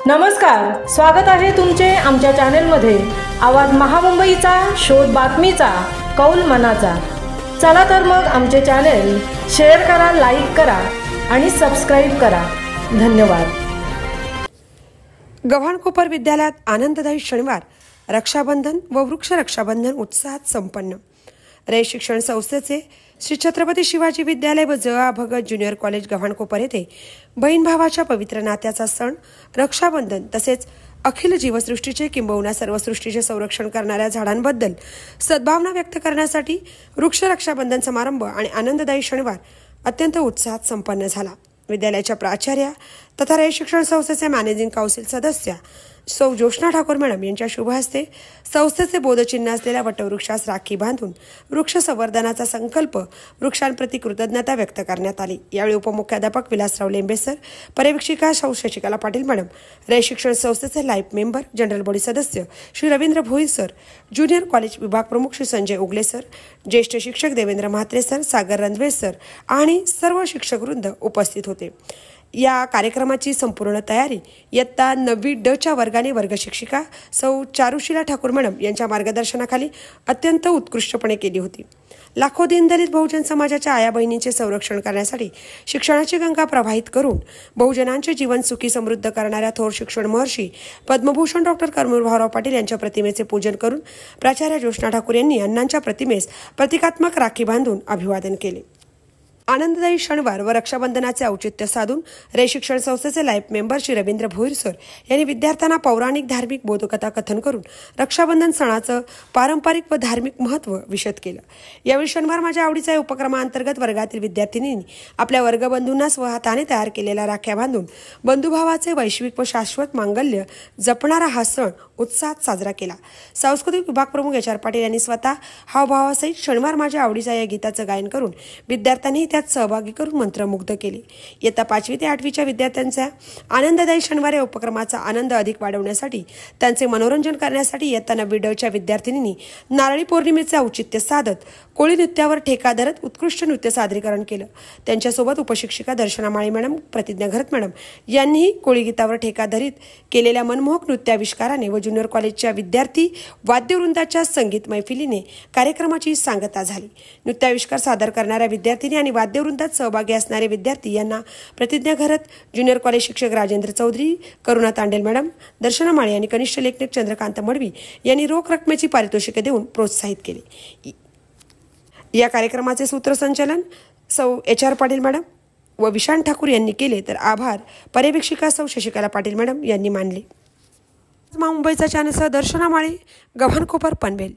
नमस्कार, स्वागत आहे तुमचे आमच्या चॅनलमध्ये। आवाज महामुंबईचा, शोध बातमीचा, कौल मनाचा। चला तर मग आमचे चॅनल शेअर करा, लाईक करा आणि सबस्क्राइब करा। धन्यवाद। गव्हाणकोपर विद्यालयात आनंददायी शनिवार, रक्षाबंधन व वृक्ष रक्षाबंधन उत्साहात संपन्न। रे शिक्षण संस्थेचे श्री छत्रपती शिवाजी विद्यालय व ज.आ. भगत ज्युनियर कॉलेज गव्हाणकोपर येथे बहीण भावाच्या पवित्र नात्याचा सण रक्षाबंधन तसेच अखिल जीवसृष्टीचे किंबहुना सर्व सृष्टीचे संरक्षण करणाऱ्या झाडांबद्दल सद्भावना व्यक्त करण्यासाठी वृक्ष रक्षाबंधन समारंभ आणि आनंददायी शनिवार अत्यंत उत्साहात संपन्न झाला। विद्यालयाच्या प्राचार्या तथा रे शिक्षण संस्थेचे मॅनेजिंग काउन्सिल सदस्य सौ जोशना ठाकूर मॅडम यांच्या शुभ हस्ते संस्थेचे बोधचिन्ह असलेल्या वटवृक्षास राखी बांधून वृक्ष संवर्धनाचा संकल्प वृक्षांप्रती कृतज्ञता व्यक्त करण्यात आली। यावेळी उपमुख्याध्यापक विलासराव लेंबे सर, पर्यवेक्षिका सौ शशिकला पाटील मॅडम, रे शिक्षण संस्थेचे लाईफ मेंबर जनरल बॉडी सदस्य श्री रवींद्र भोई सर, ज्युनियर कॉलेज विभाग प्रमुख श्री संजय उगले सर, ज्येष्ठ शिक्षक देवेंद्र म्हात्रे सर, सागर रणवे सर आणि सर्व शिक्षकवृंद उपस्थित होते। या कार्यक्रमाची संपूर्ण तयारी इयत्ता 9वी ड च्या वर्गाने वर्ग शिक्षिका सौ चारुशीला ठाकूर मॅडम यांच्या मार्गदर्शनाखाली अत्यंत उत्कृष्टपणे केली होती। लाखो दीनदलित बहुजन समाजाच्या आया बहिणींचे संरक्षण करण्यासाठी शिक्षणाची गंगा प्रवाहित करून बहुजनांचे जीवन सुखी समृद्ध करणाऱ्या थोर शिक्षण महर्षी पद्मभूषण डॉक्टर कर्मवीर भाऊराव पाटील यांच्या प्रतिमेचे पूजन करून प्राचार्य जोशना ठाकूर यांनी अण्णांच्या प्रतिमेस प्रतिकात्मक राखी बांधून अभिवादन केले। आनंददायी शनिवार व रक्षाबंधनाचे औचित्य साधून रे शिक्षण संस्थेचे life member Shri Ravindra Bhoir sir यांनी विद्यार्थ्यांना पौराणिक धार्मिक बोधकथा कथन करून रक्षाबंधन सणाचं पारंपरिक व धार्मिक महत्त्व विशद केलं। यावेळी शनिवार माझ्या आवडीचा या उपक्रमांतर्गत वर्गातील विद्यार्थिनींनी आपल्या वर्गबंधूंना स्वहाताने तयार केलेल्या राख्या बांधून बंधुभावाचे वैश्विक व शाश्वत मांगल्य जपणारा हा सण उत्साहात साजरा केला। सांस्कृतिक विभाग प्रमुख एच.आर. पाटील यांनी स्वतः हावभावासहित शनिवार माझ्या आवडीचा या गीताचं गायन करून विद्यार्थ्यांनी त्यात सहभागी करून मंत्रमुग्ध केले। इयत्ता 5वी ते 8वीच्या विद्यार्थ्यांचा आनंददायी शनिवार या उपक्रमाचा आनंद अधिक वाढवण्यासाठी त्यांचे मनोरंजन करण्यासाठी इयत्ता 9वी ड च्या विद्यार्थिनींनी नारळी पौर्णिमेचे औचित्य साधत कोळी नृत्यावर ठेका धरत उत्कृष्ट नृत्य सादरीकरण केलं। त्यांच्यासोबत उपशिक्षिका दर्शना माळी मॅडम, प्रतिज्ञा घरत मॅडम यांनीही कोळी गीतावर ठेका धरीत केलेल्या मनमोहक नृत्याविष्काराने व ज्युनियर कॉलेजच्या विद्यार्थी वाद्यवृंदाच्या संगीत मैफिलीने कार्यक्रमाची सांगता झाली। नृत्याविष्कार सादर करणाऱ्या विद्यार्थिनी आणि वाद्यवृंदात सहभागी असणारे विद्यार्थी यांना प्रतिज्ञा घरत, ज्युनियर कॉलेज शिक्षक राजेंद्र चौधरी, करुणा तांडेल मॅडम, दर्शना माळी आणि कनिष्ठ लेखनिक चंद्रकांत मडवी यांनी रोख रकमेची पारितोषिके देऊन प्रोत्साहित केले। या कार्यक्रमाचे सूत्रसंचालन सौ एच.आर. पाटील मॅडम व विशांत ठाकूर यांनी केले, तर आभार पर्यवेक्षिका सौ शशिकला पाटील मॅडम यांनी मानले। मुंबईचा चॅनलसह दर्शना माळी, गव्हाणकोपर, पनवेल।